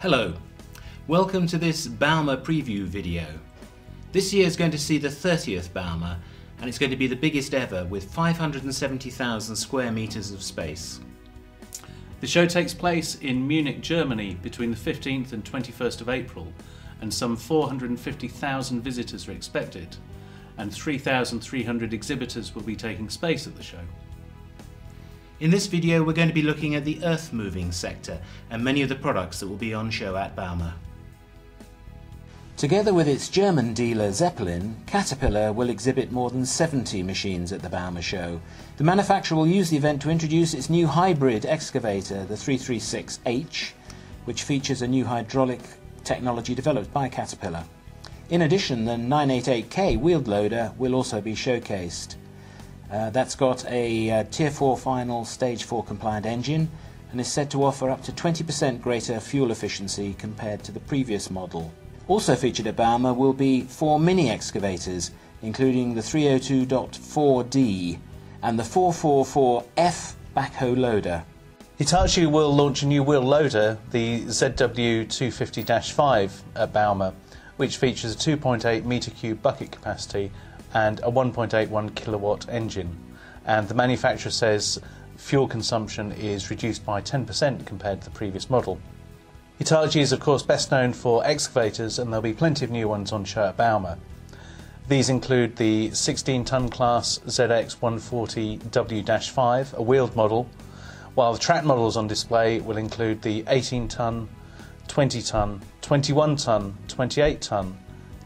Hello, welcome to this Bauma preview video. This year is going to see the 30th Bauma, and it's going to be the biggest ever with 570,000 square meters of space. The show takes place in Munich, Germany between the 15th and 21st of April, and some 450,000 visitors are expected, and 3,300 exhibitors will be taking space at the show. In this video we're going to be looking at the earth-moving sector and many of the products that will be on show at Bauma. Together with its German dealer Zeppelin, Caterpillar will exhibit more than 70 machines at the Bauma show. The manufacturer will use the event to introduce its new hybrid excavator, the 336H, which features a new hydraulic technology developed by Caterpillar. In addition, the 988K wheeled loader will also be showcased. That's got a Tier 4 final Stage 4 compliant engine and is said to offer up to 20% greater fuel efficiency compared to the previous model. Also featured at Bauma will be 4 mini excavators, including the 302.4D and the 444F backhoe loader. Hitachi will launch a new wheel loader, the ZW250-5 at Bauma, which features a 2.8 meter cube bucket capacity and a 1.81 kilowatt engine, and the manufacturer says fuel consumption is reduced by 10% compared to the previous model. Hitachi is of course best known for excavators, and there'll be plenty of new ones on show at Bauma. These include the 16-ton class ZX140W-5, a wheeled model, while the track models on display will include the 18-ton, 20-ton, 21-ton, 28-ton,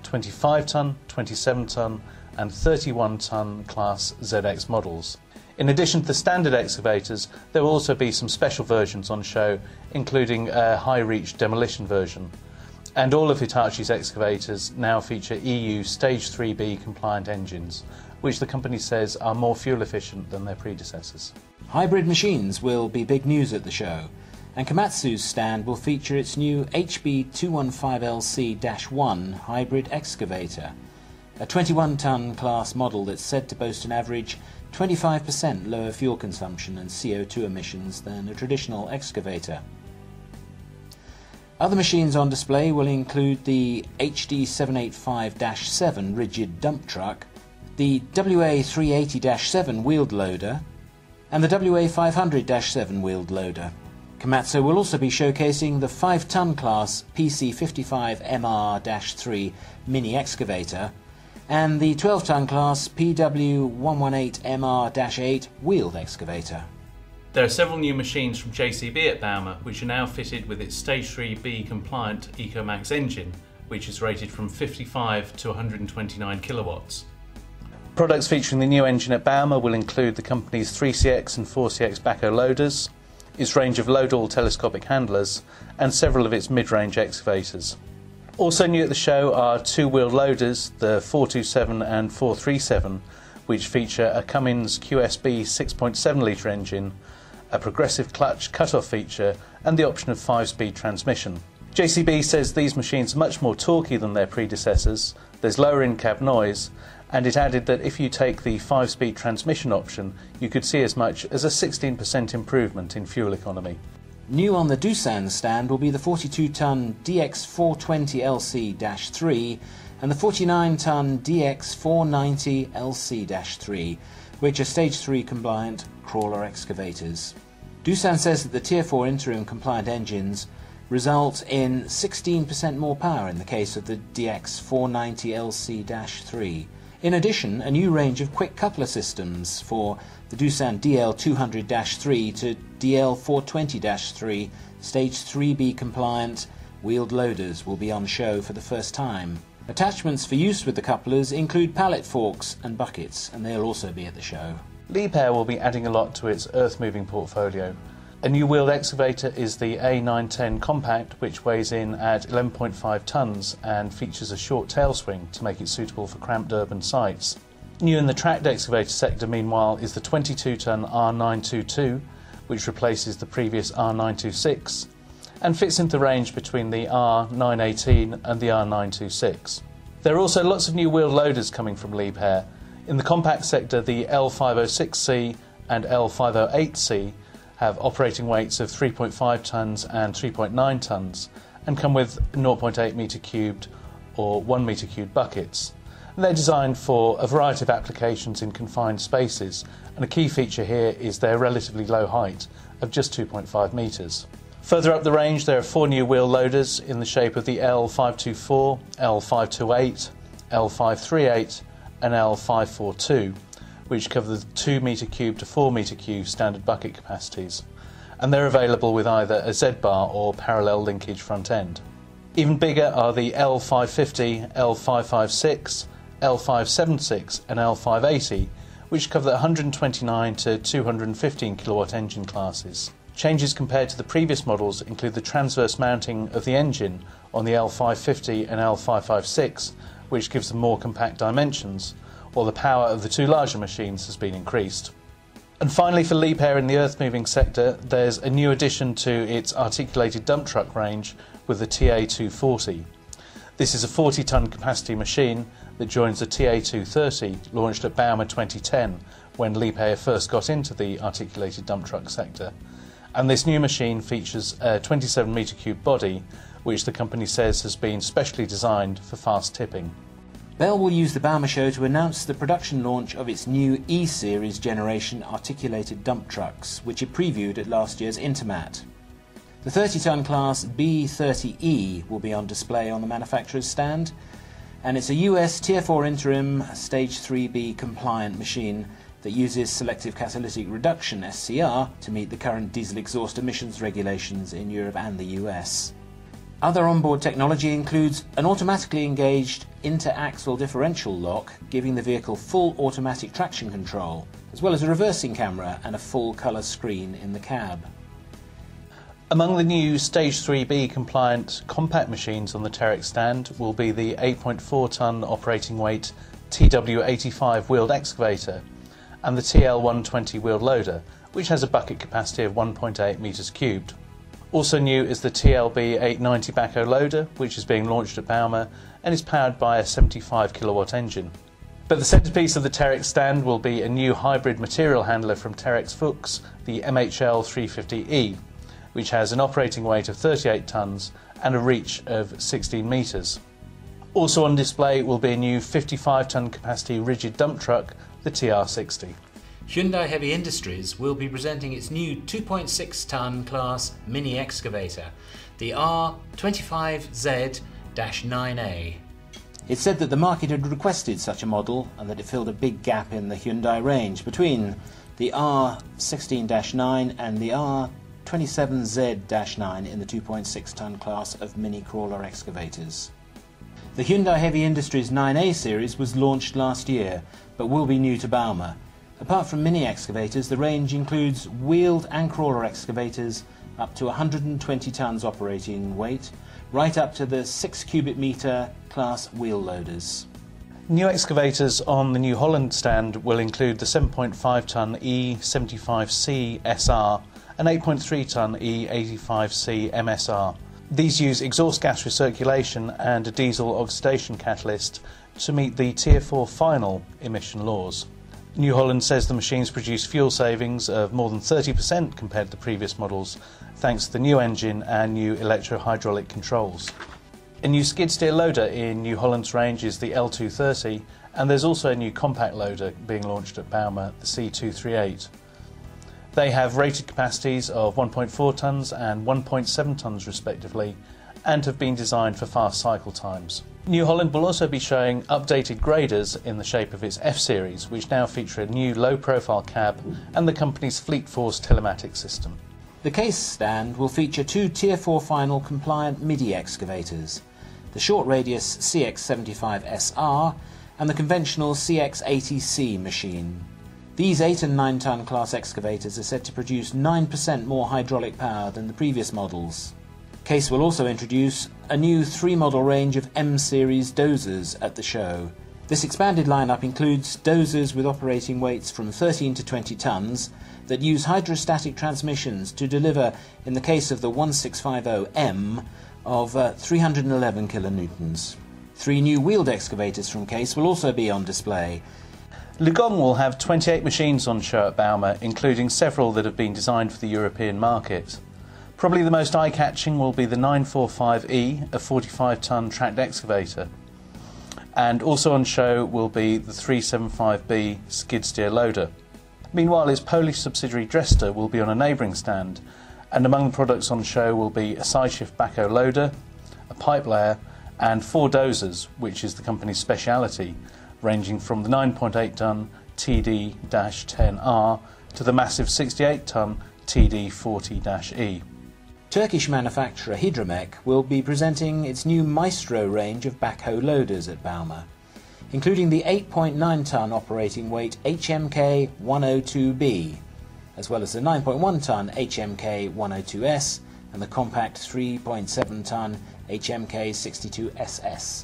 25-ton, 27-ton and 31-ton class ZX models. In addition to the standard excavators, there will also be some special versions on show, including a high-reach demolition version. And all of Hitachi's excavators now feature EU Stage 3B compliant engines, which the company says are more fuel efficient than their predecessors. Hybrid machines will be big news at the show, and Komatsu's stand will feature its new HB215LC-1 hybrid excavator, a 21-ton class model that's said to boast an average 25% lower fuel consumption and CO2 emissions than a traditional excavator. Other machines on display will include the HD785-7 rigid dump truck, the WA380-7 wheeled loader, and the WA500-7 wheeled loader. Komatsu will also be showcasing the 5-ton class PC55MR-3 mini excavator and the 12-ton class PW118MR-8 wheeled excavator. There are several new machines from JCB at Bauma, which are now fitted with its Stage 3B compliant EcoMax engine, which is rated from 55 to 129 kilowatts. Products featuring the new engine at Bauma will include the company's 3CX and 4CX backhoe loaders, its range of load-all telescopic handlers, and several of its mid-range excavators. Also new at the show are two wheel loaders, the 427 and 437, which feature a Cummins QSB 6.7 litre engine, a progressive clutch cut-off feature, and the option of 5-speed transmission. JCB says these machines are much more torquey than their predecessors, there's lower in-cab noise, and it added that if you take the 5-speed transmission option, you could see as much as a 16% improvement in fuel economy. New on the Doosan stand will be the 42-ton DX420LC-3 and the 49-ton DX490LC-3, which are Stage 3 compliant crawler excavators. Doosan says that the Tier 4 interim compliant engines result in 16% more power in the case of the DX490LC-3. In addition, a new range of quick coupler systems for the Doosan DL200-3 to DL420-3 Stage 3B compliant wheeled loaders will be on show for the first time. Attachments for use with the couplers include pallet forks and buckets, and they'll also be at the show. Liebherr will be adding a lot to its earth-moving portfolio. A new wheeled excavator is the A910 Compact, which weighs in at 11.5 tonnes and features a short tail swing to make it suitable for cramped urban sites. New in the tracked excavator sector, meanwhile, is the 22-ton R922, which replaces the previous R926 and fits into the range between the R918 and the R926. There are also lots of new wheeled loaders coming from Liebherr. In the compact sector, the L506C and L508C have operating weights of 3.5 tonnes and 3.9 tonnes, and come with 0.8 metre cubed or 1 metre cubed buckets. And they're designed for a variety of applications in confined spaces, and a key feature here is their relatively low height of just 2.5 metres. Further up the range there are 4 new wheel loaders in the shape of the L524, L528, L538 and L542, which cover the 2 metre cube to 4 metre cube standard bucket capacities, and they're available with either a Z-bar or parallel linkage front end. Even bigger are the L550, L556, L576 and L580, which cover the 129 to 215 kilowatt engine classes. Changes compared to the previous models include the transverse mounting of the engine on the L550 and L556, which gives them more compact dimensions, while the power of the 2 larger machines has been increased. And finally, for Liebherr in the earth-moving sector, there's a new addition to its articulated dump truck range with the TA240. This is a 40-ton capacity machine that joins the TA230, launched at Bauma 2010, when Liebherr first got into the articulated dump truck sector. And this new machine features a 27 metre cube body, which the company says has been specially designed for fast tipping. Bell will use the Bauma show to announce the production launch of its new E-Series generation articulated dump trucks, which it previewed at last year's Intermat. The 30-ton class B30E will be on display on the manufacturer's stand, and it's a US Tier 4 interim Stage 3B compliant machine that uses selective catalytic reduction SCR to meet the current diesel exhaust emissions regulations in Europe and the US. Other onboard technology includes an automatically engaged inter-axle differential lock, giving the vehicle full automatic traction control, as well as a reversing camera and a full colour screen in the cab. Among the new Stage 3B compliant compact machines on the Terex stand will be the 8.4 tonne operating weight TW85 wheeled excavator and the TL120 wheeled loader, which has a bucket capacity of 1.8 metres cubed. Also new is the TLB890 backhoe loader, which is being launched at Bauma and is powered by a 75 kilowatt engine. But the centrepiece of the Terex stand will be a new hybrid material handler from Terex Fuchs, the MHL 350E, which has an operating weight of 38 tonnes and a reach of 16 metres. Also on display will be a new 55-tonne capacity rigid dump truck, the TR60. Hyundai Heavy Industries will be presenting its new 2.6-tonne class mini excavator, the R25Z-9A. It said that the market had requested such a model and that it filled a big gap in the Hyundai range between the R16-9 and the R27Z-9 in the 2.6-tonne class of mini crawler excavators. The Hyundai Heavy Industries 9A series was launched last year, but will be new to Bauma. Apart from mini excavators, the range includes wheeled and crawler excavators up to 120 tonnes operating weight, right up to the 6 cubic metre class wheel loaders. New excavators on the new Holland stand will include the 7.5 tonne E75C SR and 8.3 tonne E85C MSR. These use exhaust gas recirculation and a diesel oxidation catalyst to meet the Tier 4 final emission laws. New Holland says the machines produce fuel savings of more than 30% compared to the previous models, thanks to the new engine and new electro-hydraulic controls. A new skid steer loader in New Holland's range is the L230, and there's also a new compact loader being launched at Bauma, the C238. They have rated capacities of 1.4 tonnes and 1.7 tonnes respectively, and have been designed for fast cycle times. New Holland will also be showing updated graders in the shape of its F-Series, which now feature a new low-profile cab and the company's Fleet Force telematics system. The case stand will feature 2 Tier 4 final compliant midi excavators, the short radius CX75SR and the conventional CX80C machine. These 8 and 9 tonne class excavators are said to produce 9% more hydraulic power than the previous models. Case will also introduce a new 3-model range of M-Series dozers at the show. This expanded lineup includes dozers with operating weights from 13 to 20 tonnes that use hydrostatic transmissions to deliver, in the case of the 1650M, of 311 kilonewtons. 3 new wheeled excavators from Case will also be on display. LiuGong will have 28 machines on show at Bauma, including several that have been designed for the European market. Probably the most eye-catching will be the 945E, a 45-tonne tracked excavator. And also on show will be the 375B skid steer loader. Meanwhile, its Polish subsidiary Dresser will be on a neighbouring stand, and among the products on show will be a side-shift backhoe loader, a pipe layer and 4 dozers, which is the company's speciality, ranging from the 9.8-tonne TD-10R to the massive 68-tonne TD-40-E. Turkish manufacturer Hidromek will be presenting its new Maestro range of backhoe loaders at Bauma, including the 8.9-tonne operating weight HMK 102B, as well as the 9.1-tonne HMK 102S and the compact 3.7-tonne HMK 62SS.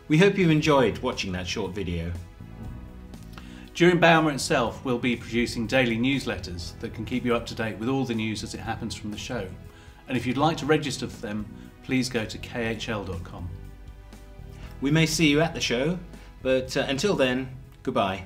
We hope you enjoyed watching that short video. During Bauma itself, we'll be producing daily newsletters that can keep you up to date with all the news as it happens from the show. And if you'd like to register for them, please go to khl.com. We may see you at the show, but until then, goodbye.